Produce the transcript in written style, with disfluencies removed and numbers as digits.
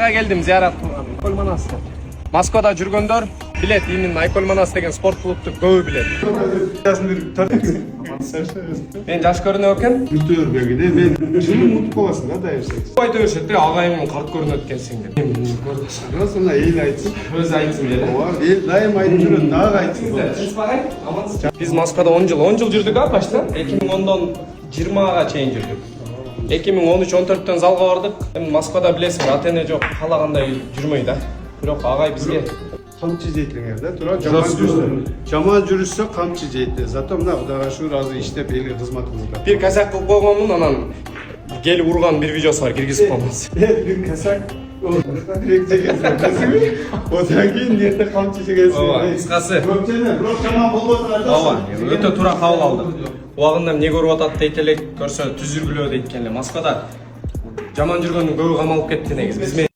Москвага келдим, зиярат кылгам. Айкөл Манас. Москвада жүргөндөр билет, именно Айкөл Манас деген спорт клубту көбү билет. Мен жаш көрүнөт экен. Бүтөөр бергенде мен жылы мутуп каласың да дайырсың. Айта беришет да, агайымын карт көрүнөт экенсиң деп. Расына эл айтсын. Өзү айтсын эле. Эл дайым айтып жүрөт, дагы айтсын. Биз Москвада 10 жыл жүрдүк а башта. 2010дон 20га чейин жүрдүк. 2013-14төн залга бардык. Эми Москвада билесиң, ата-эне жок, каалагандай жүрмөй да. Бирок агай бизге Камчы жейтиңер да, тура жаман жүрүшсө камчы жейт. Зато мына Кудайга шүгүр азыр иштеп элге кызмат кылып. бир косяк кылып койгонмун, анан келип урган бир видеосу бар, киргизип коебуз. Bir kasak direkt çekersin. Odan keyin nerede kamçı çekersin. Ооба, кыскасы. Көпчені, бирок жаман болуп атат. Ооба, өтө туура кабыл алдык. Убагында эмне көрүп атат дейт элек, көрсө түзүргүлөө дейт экен эле. Москвада жаман жүргөндүн көбү камалып кетти негизи. Биз